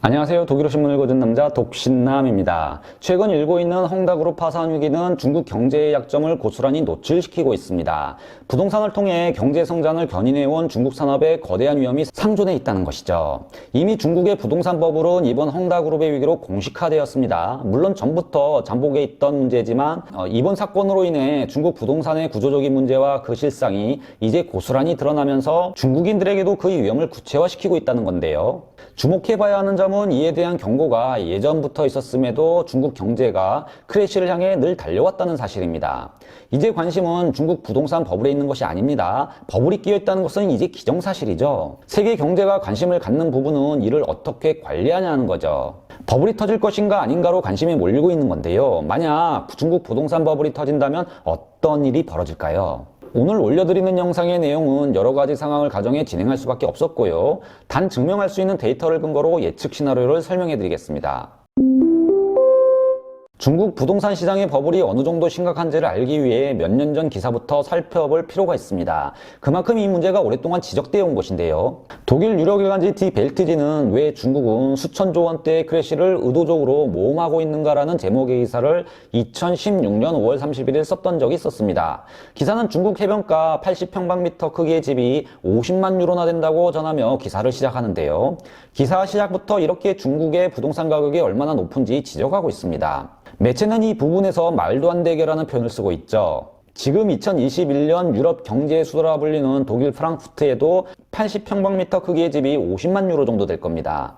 안녕하세요. 독일어 신문을 읽어준 남자 독신남입니다. 최근 일고 있는 헝다그룹 파산 위기는 중국 경제의 약점을 고스란히 노출시키고 있습니다. 부동산을 통해 경제 성장을 견인해온 중국 산업의 거대한 위험이 상존해 있다는 것이죠. 이미 중국의 부동산 버블은 이번 헝다그룹의 위기로 공식화되었습니다. 물론 전부터 잠복해 있던 문제지만 이번 사건으로 인해 중국 부동산의 구조적인 문제와 그 실상이 이제 고스란히 드러나면서 중국인들에게도 그 위험을 구체화시키고 있다는 건데요. 주목해봐야 하는 점은 이에 대한 경고가 예전부터 있었음에도 중국 경제가 크래시를 향해 늘 달려왔다는 사실입니다. 이제 관심은 중국 부동산 버블에 있는 것이 아닙니다. 버블이 끼어있다는 것은 이제 기정사실이죠. 세계 경제가 관심을 갖는 부분은 이를 어떻게 관리하냐는 거죠. 버블이 터질 것인가 아닌가로 관심이 몰리고 있는 건데요. 만약 중국 부동산 버블이 터진다면 어떤 일이 벌어질까요? 오늘 올려드리는 영상의 내용은 여러 가지 상황을 가정해 진행할 수밖에 없었고요. 단 증명할 수 있는 데이터를 근거로 예측 시나리오를 설명해 드리겠습니다. 중국 부동산 시장의 버블이 어느 정도 심각한지를 알기 위해 몇 년 전 기사부터 살펴볼 필요가 있습니다. 그만큼 이 문제가 오랫동안 지적되어 온 것인데요. 독일 유력일간지 디 벨트지는 왜 중국은 수천조 원대의 크래시를 의도적으로 모험하고 있는가라는 제목의 기사를 2016년 5월 31일 썼던 적이 있었습니다. 기사는 중국 해변가 80평방미터 크기의 집이 50만 유로나 된다고 전하며 기사를 시작하는데요. 기사 시작부터 이렇게 중국의 부동산 가격이 얼마나 높은지 지적하고 있습니다. 매체는 이 부분에서 말도 안 되게라는 표현을 쓰고 있죠. 지금 2021년 유럽 경제의 수도라 불리는 독일 프랑크푸르트에도 80평방미터 크기의 집이 50만 유로 정도 될 겁니다.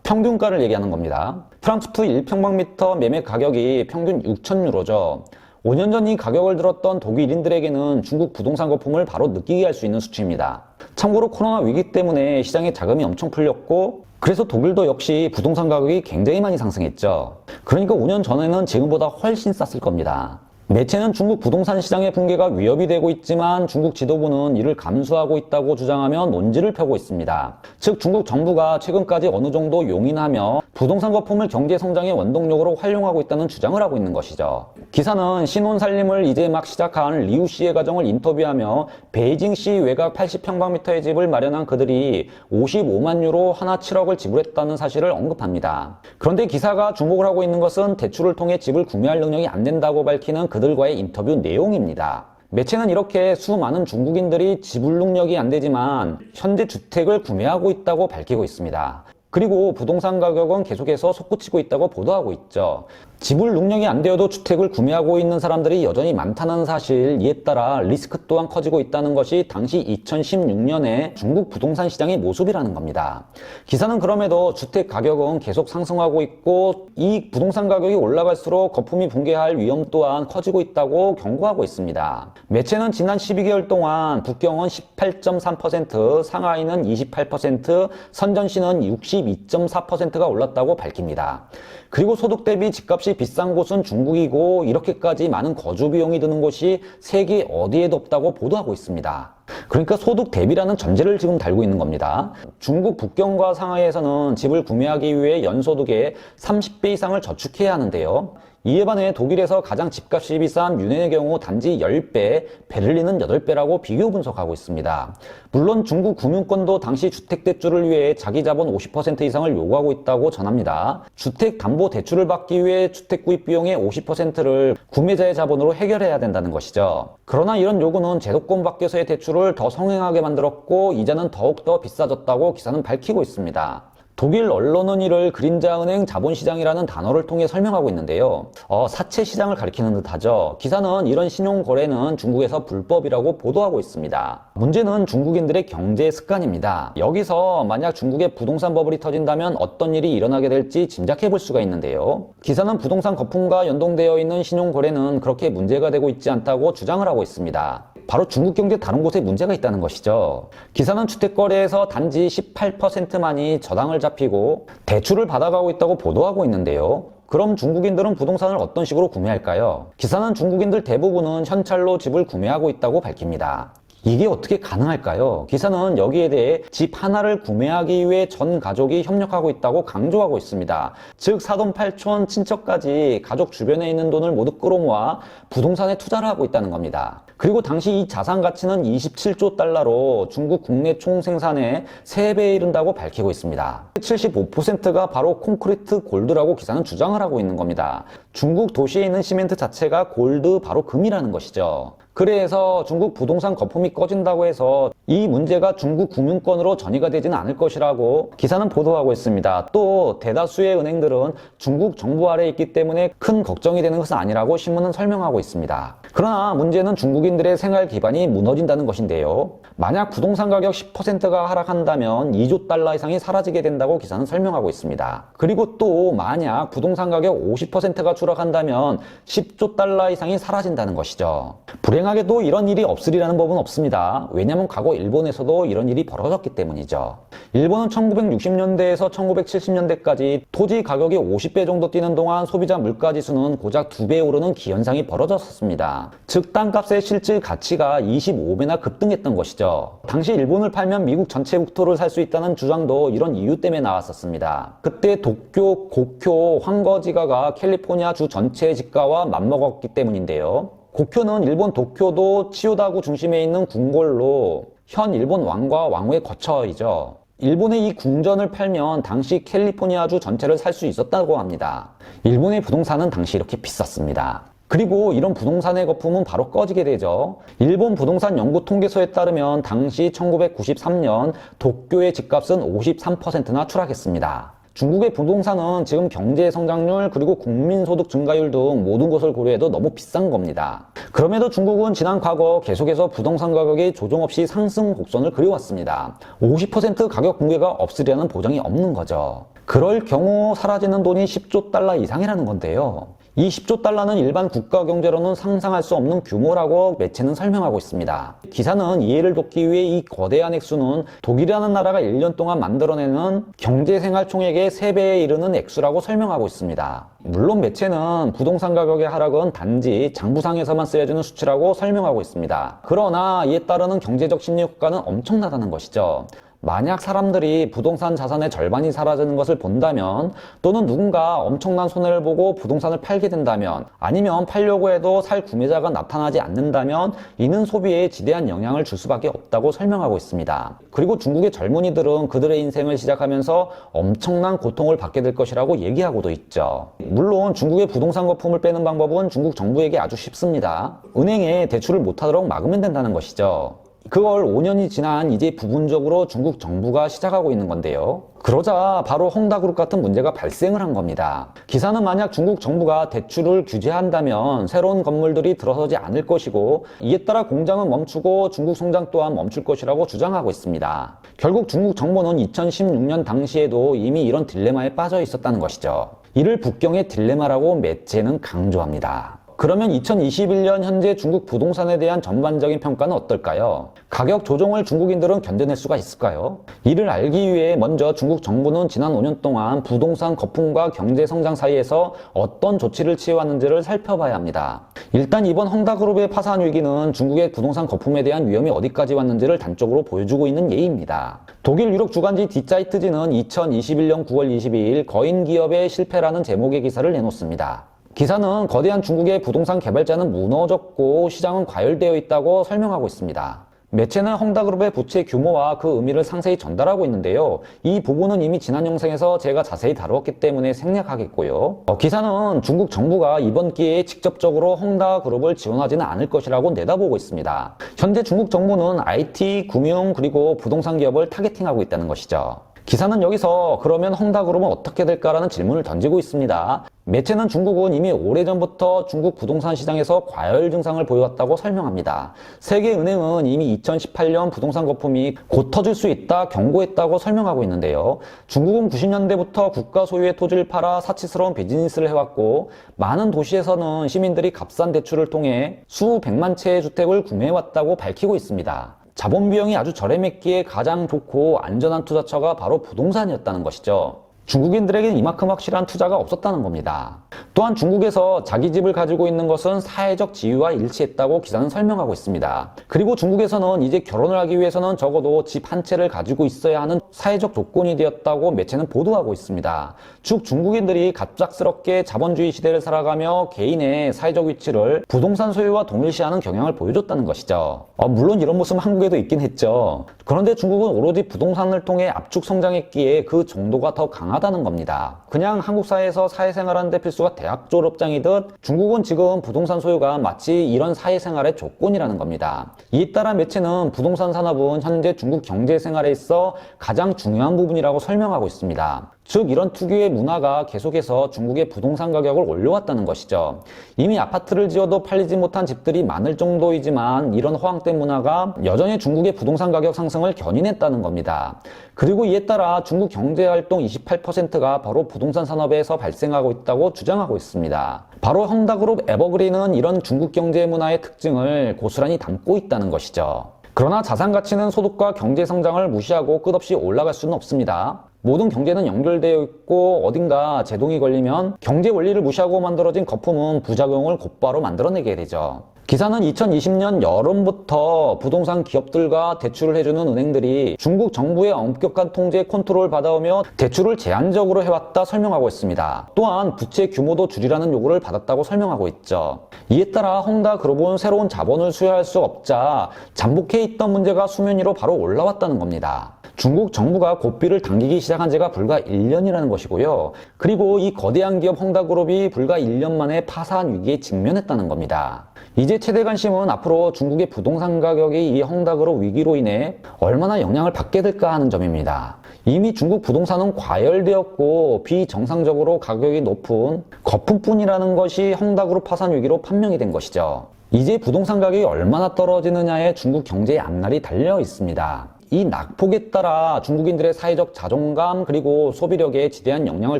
평균가를 얘기하는 겁니다. 프랑크푸르트 1평방미터 매매 가격이 평균 6천 유로죠. 5년 전 이 가격을 들었던 독일인들에게는 중국 부동산 거품을 바로 느끼게 할 수 있는 수치입니다. 참고로 코로나 위기 때문에 시장에 자금이 엄청 풀렸고 그래서 독일도 역시 부동산 가격이 굉장히 많이 상승했죠. 그러니까 5년 전에는 지금보다 훨씬 쌌을 겁니다. 매체는 중국 부동산 시장의 붕괴가 위협이 되고 있지만 중국 지도부는 이를 감수하고 있다고 주장하며 논지를 펴고 있습니다. 즉 중국 정부가 최근까지 어느 정도 용인하며 부동산 거품을 경제 성장의 원동력으로 활용하고 있다는 주장을 하고 있는 것이죠. 기사는 신혼 살림을 이제 막 시작한 리우 씨의 가정을 인터뷰하며 베이징시 외곽 80평방미터의 집을 마련한 그들이 55만 유로 하나 7억을 지불했다는 사실을 언급합니다. 그런데 기사가 주목을 하고 있는 것은 대출을 통해 집을 구매할 능력이 안 된다고 밝히는 그들과의 인터뷰 내용입니다. 매체는 이렇게 수많은 중국인들이 지불 능력이 안 되지만 현재 주택을 구매하고 있다고 밝히고 있습니다. 그리고 부동산 가격은 계속해서 솟구치고 있다고 보도하고 있죠. 지불 능력이 안 되어도 주택을 구매하고 있는 사람들이 여전히 많다는 사실, 이에 따라 리스크 또한 커지고 있다는 것이 당시 2016년의 중국 부동산 시장의 모습이라는 겁니다. 기사는 그럼에도 주택 가격은 계속 상승하고 있고 이 부동산 가격이 올라갈수록 거품이 붕괴할 위험 또한 커지고 있다고 경고하고 있습니다. 매체는 지난 12개월 동안 북경은 18.3%, 상하이는 28%, 선전시는 62.4%가 올랐다고 밝힙니다. 그리고 소득 대비 집값이 비싼 곳은 중국이고 이렇게까지 많은 거주 비용이 드는 곳이 세계 어디에도 없다고 보도하고 있습니다. 그러니까 소득 대비라는 전제를 지금 달고 있는 겁니다. 중국 북경과 상하이에서는 집을 구매하기 위해 연소득의 30배 이상을 저축해야 하는데요. 이에 반해 독일에서 가장 집값이 비싼 뮌헨의 경우 단지 10배, 베를린은 8배라고 비교 분석하고 있습니다. 물론 중국 금융권도 당시 주택대출을 위해 자기 자본 50% 이상을 요구하고 있다고 전합니다. 주택담보대출을 받기 위해 주택구입 비용의 50%를 구매자의 자본으로 해결해야 된다는 것이죠. 그러나 이런 요구는 제도권 밖에서의 대출을 더 성행하게 만들었고 이자는 더욱더 비싸졌다고 기사는 밝히고 있습니다. 독일 언론은 이를 그림자은행 자본시장이라는 단어를 통해 설명하고 있는데요. 사채 시장을 가리키는 듯하죠. 기사는 이런 신용거래는 중국에서 불법이라고 보도하고 있습니다. 문제는 중국인들의 경제 습관입니다. 여기서 만약 중국의 부동산 버블이 터진다면 어떤 일이 일어나게 될지 짐작해 볼 수가 있는데요. 기사는 부동산 거품과 연동되어 있는 신용거래는 그렇게 문제가 되고 있지 않다고 주장을 하고 있습니다. 바로 중국 경제 다른 곳에 문제가 있다는 것이죠. 기사는 주택거래에서 단지 18%만이 저당을 잡히고 대출을 받아가고 있다고 보도하고 있는데요. 그럼 중국인들은 부동산을 어떤 식으로 구매할까요? 기사는 중국인들 대부분은 현찰로 집을 구매하고 있다고 밝힙니다. 이게 어떻게 가능할까요? 기사는 여기에 대해 집 하나를 구매하기 위해 전 가족이 협력하고 있다고 강조하고 있습니다. 즉 사돈팔촌 친척까지 가족 주변에 있는 돈을 모두 끌어모아 부동산에 투자를 하고 있다는 겁니다. 그리고 당시 이 자산 가치는 27조 달러로 중국 국내 총 생산의 3배에 이른다고 밝히고 있습니다. 75%가 바로 콘크리트 골드라고 기사는 주장을 하고 있는 겁니다. 중국 도시에 있는 시멘트 자체가 골드, 바로 금이라는 것이죠. 그래서 중국 부동산 거품이 꺼진다고 해서 이 문제가 중국 금융권으로 전이가 되지는 않을 것이라고 기사는 보도하고 있습니다. 또 대다수의 은행들은 중국 정부 아래에 있기 때문에 큰 걱정이 되는 것은 아니라고 신문은 설명하고 있습니다. 그러나 문제는 중국인들의 생활 기반이 무너진다는 것인데요. 만약 부동산 가격 10%가 하락한다면 2조 달러 이상이 사라지게 된다고 기사는 설명하고 있습니다. 그리고 또 만약 부동산 가격 50%가 추락한다면 10조 달러 이상이 사라진다는 것이죠. 불행하게도 이런 일이 없으리라는 법은 없습니다. 왜냐하면 과거 일본에서도 이런 일이 벌어졌기 때문이죠. 일본은 1960년대에서 1970년대까지 토지 가격이 50배 정도 뛰는 동안 소비자 물가지수는 고작 2배 오르는 기현상이 벌어졌었습니다. 즉 땅값의 실질 가치가 25배나 급등했던 것이죠. 당시 일본을 팔면 미국 전체 국토를 살 수 있다는 주장도 이런 이유 때문에 나왔었습니다. 그때 도쿄, 고쿄, 황거지가가 캘리포니아 주 전체의 지가와 맞먹었기 때문인데요. 고쿄는 일본 도쿄도 치요다구 중심에 있는 궁궐로 현 일본 왕과 왕후의 거처이죠. 일본의 이 궁전을 팔면 당시 캘리포니아주 전체를 살 수 있었다고 합니다. 일본의 부동산은 당시 이렇게 비쌌습니다. 그리고 이런 부동산의 거품은 바로 꺼지게 되죠. 일본 부동산 연구 통계소에 따르면 당시 1993년 도쿄의 집값은 53%나 추락했습니다. 중국의 부동산은 지금 경제 성장률 그리고 국민소득 증가율 등 모든 것을 고려해도 너무 비싼 겁니다. 그럼에도 중국은 지난 과거 계속해서 부동산 가격이 조정 없이 상승 곡선을 그려왔습니다. 50% 가격 붕괴가 없으리라는 보장이 없는 거죠. 그럴 경우 사라지는 돈이 10조 달러 이상이라는 건데요. 이 10조 달러는 일반 국가 경제로는 상상할 수 없는 규모라고 매체는 설명하고 있습니다. 기사는 이해를 돕기 위해 이 거대한 액수는 독일이라는 나라가 1년 동안 만들어내는 경제생활 총액의 3배에 이르는 액수라고 설명하고 있습니다. 물론 매체는 부동산 가격의 하락은 단지 장부상에서만 쓰여지는 수치라고 설명하고 있습니다. 그러나 이에 따르는 경제적 심리 효과는 엄청나다는 것이죠. 만약 사람들이 부동산 자산의 절반이 사라지는 것을 본다면, 또는 누군가 엄청난 손해를 보고 부동산을 팔게 된다면, 아니면 팔려고 해도 살 구매자가 나타나지 않는다면 이는 소비에 지대한 영향을 줄 수밖에 없다고 설명하고 있습니다. 그리고 중국의 젊은이들은 그들의 인생을 시작하면서 엄청난 고통을 받게 될 것이라고 얘기하고도 있죠. 물론 중국의 부동산 거품을 빼는 방법은 중국 정부에게 아주 쉽습니다. 은행에 대출을 못하도록 막으면 된다는 것이죠. 그걸 5년이 지난 이제 부분적으로 중국 정부가 시작하고 있는 건데요. 그러자 바로 헝다그룹 같은 문제가 발생을 한 겁니다. 기사는 만약 중국 정부가 대출을 규제한다면 새로운 건물들이 들어서지 않을 것이고, 이에 따라 공장은 멈추고 중국 성장 또한 멈출 것이라고 주장하고 있습니다. 결국 중국 정부는 2016년 당시에도 이미 이런 딜레마에 빠져 있었다는 것이죠. 이를 북경의 딜레마라고 매체는 강조합니다. 그러면 2021년 현재 중국 부동산에 대한 전반적인 평가는 어떨까요? 가격 조정을 중국인들은 견뎌낼 수가 있을까요? 이를 알기 위해 먼저 중국 정부는 지난 5년 동안 부동산 거품과 경제 성장 사이에서 어떤 조치를 취해왔는지를 살펴봐야 합니다. 일단 이번 헝다그룹의 파산 위기는 중국의 부동산 거품에 대한 위험이 어디까지 왔는지를 단적으로 보여주고 있는 예입니다. 독일 유력 주간지 디자이트지는 2021년 9월 22일 거인 기업의 실패라는 제목의 기사를 내놓습니다. 기사는 거대한 중국의 부동산 개발자는 무너졌고 시장은 과열되어 있다고 설명하고 있습니다. 매체는 헝다그룹의 부채 규모와 그 의미를 상세히 전달하고 있는데요. 이 부분은 이미 지난 영상에서 제가 자세히 다루었기 때문에 생략하겠고요. 기사는 중국 정부가 이번 기회에 직접적으로 헝다그룹을 지원하지는 않을 것이라고 내다보고 있습니다. 현재 중국 정부는 IT, 금융, 그리고 부동산 기업을 타겟팅하고 있다는 것이죠. 기사는 여기서 그러면 헝다그룹은 어떻게 될까라는 질문을 던지고 있습니다. 매체는 중국은 이미 오래전부터 중국 부동산 시장에서 과열 증상을 보여왔다고 설명합니다. 세계은행은 이미 2018년 부동산 거품이 곧 터질 수 있다 경고했다고 설명하고 있는데요. 중국은 90년대부터 국가 소유의 토지를 팔아 사치스러운 비즈니스를 해왔고, 많은 도시에서는 시민들이 값싼 대출을 통해 수백만 채의 주택을 구매해왔다고 밝히고 있습니다. 자본 비용이 아주 저렴했기에 가장 좋고 안전한 투자처가 바로 부동산이었다는 것이죠. 중국인들에게는 이만큼 확실한 투자가 없었다는 겁니다. 또한 중국에서 자기 집을 가지고 있는 것은 사회적 지위와 일치했다고 기사는 설명하고 있습니다. 그리고 중국에서는 이제 결혼을 하기 위해서는 적어도 집 한 채를 가지고 있어야 하는 사회적 조건이 되었다고 매체는 보도하고 있습니다. 즉 중국인들이 갑작스럽게 자본주의 시대를 살아가며 개인의 사회적 위치를 부동산 소유와 동일시하는 경향을 보여줬다는 것이죠. 물론 이런 모습은 한국에도 있긴 했죠. 그런데 중국은 오로지 부동산을 통해 압축 성장했기에 그 정도가 더 강하다는 겁니다. 그냥 한국 사회에서 사회생활하는데 필수가 대학 졸업장이듯 중국은 지금 부동산 소유가 마치 이런 사회생활의 조건이라는 겁니다. 이에 따라 매체는 부동산 산업은 현재 중국 경제생활에 있어 가장 중요한 부분이라고 설명하고 있습니다. 즉 이런 특유의 문화가 계속해서 중국의 부동산 가격을 올려왔다는 것이죠. 이미 아파트를 지어도 팔리지 못한 집들이 많을 정도이지만 이런 허황된 문화가 여전히 중국의 부동산 가격 상승을 견인했다는 겁니다. 그리고 이에 따라 중국 경제활동 28%가 바로 부동산 산업에서 발생하고 있다고 주장하고 있습니다. 바로 헝다그룹 에버그린은 이런 중국 경제 문화의 특징을 고스란히 담고 있다는 것이죠. 그러나 자산 가치는 소득과 경제 성장을 무시하고 끝없이 올라갈 수는 없습니다. 모든 경제는 연결되어 있고 어딘가 제동이 걸리면 경제 원리를 무시하고 만들어진 거품은 부작용을 곧바로 만들어내게 되죠. 기사는 2020년 여름부터 부동산 기업들과 대출을 해주는 은행들이 중국 정부의 엄격한 통제 컨트롤 받아오며 대출을 제한적으로 해왔다 설명하고 있습니다. 또한 부채 규모도 줄이라는 요구를 받았다고 설명하고 있죠. 이에 따라 헝다그룹은 새로운 자본을 수여할 수 없자 잠복해 있던 문제가 수면 위로 바로 올라왔다는 겁니다. 중국 정부가 고삐를 당기기 시작한 지가 불과 1년이라는 것이고요. 그리고 이 거대한 기업 헝다그룹이 불과 1년 만에 파산 위기에 직면했다는 겁니다. 이제 최대 관심은 앞으로 중국의 부동산 가격이 이 헝다그룹 위기로 인해 얼마나 영향을 받게 될까 하는 점입니다. 이미 중국 부동산은 과열되었고 비정상적으로 가격이 높은 거품뿐이라는 것이 헝다그룹 파산 위기로 판명이 된 것이죠. 이제 부동산 가격이 얼마나 떨어지느냐에 중국 경제의 앞날이 달려 있습니다. 이 낙폭에 따라 중국인들의 사회적 자존감 그리고 소비력에 지대한 영향을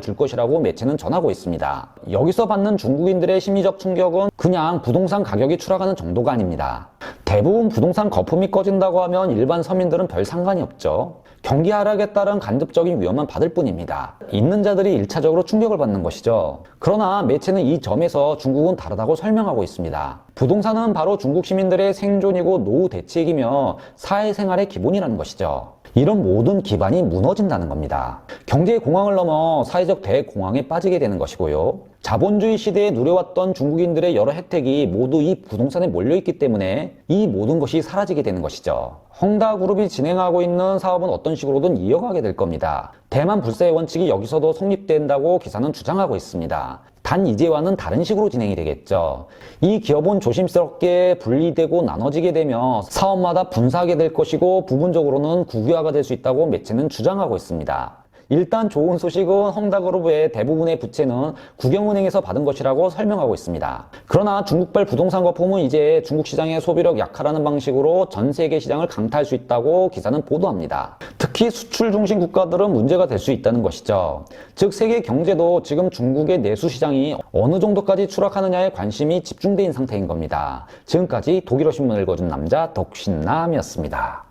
줄 것이라고 매체는 전하고 있습니다. 여기서 받는 중국인들의 심리적 충격은 그냥 부동산 가격이 추락하는 정도가 아닙니다. 대부분 부동산 거품이 꺼진다고 하면 일반 서민들은 별 상관이 없죠. 경기 하락에 따른 간접적인 위험만 받을 뿐입니다. 있는 자들이 1차적으로 충격을 받는 것이죠. 그러나 매체는 이 점에서 중국은 다르다고 설명하고 있습니다. 부동산은 바로 중국 시민들의 생존이고 노후 대책이며 사회생활의 기본이라는 것이죠. 이런 모든 기반이 무너진다는 겁니다. 경제의 공황을 넘어 사회적 대공황에 빠지게 되는 것이고요. 자본주의 시대에 누려왔던 중국인들의 여러 혜택이 모두 이 부동산에 몰려있기 때문에 이 모든 것이 사라지게 되는 것이죠. 헝다그룹이 진행하고 있는 사업은 어떤 식으로든 이어가게 될 겁니다. 대만 불사의 원칙이 여기서도 성립된다고 기사는 주장하고 있습니다. 단 이제와는 다른 식으로 진행이 되겠죠. 이 기업은 조심스럽게 분리되고 나눠지게 되며 사업마다 분사하게 될 것이고 부분적으로는 국유화가 될 수 있다고 매체는 주장하고 있습니다. 일단 좋은 소식은 헝다그룹의 대부분의 부채는 국영은행에서 받은 것이라고 설명하고 있습니다. 그러나 중국발 부동산 거품은 이제 중국 시장의 소비력 약화라는 방식으로 전 세계 시장을 강타할 수 있다고 기사는 보도합니다. 특히 수출 중심 국가들은 문제가 될 수 있다는 것이죠. 즉 세계 경제도 지금 중국의 내수 시장이 어느 정도까지 추락하느냐에 관심이 집중된 상태인 겁니다. 지금까지 독일어 신문을 읽어준 남자 덕신남이었습니다.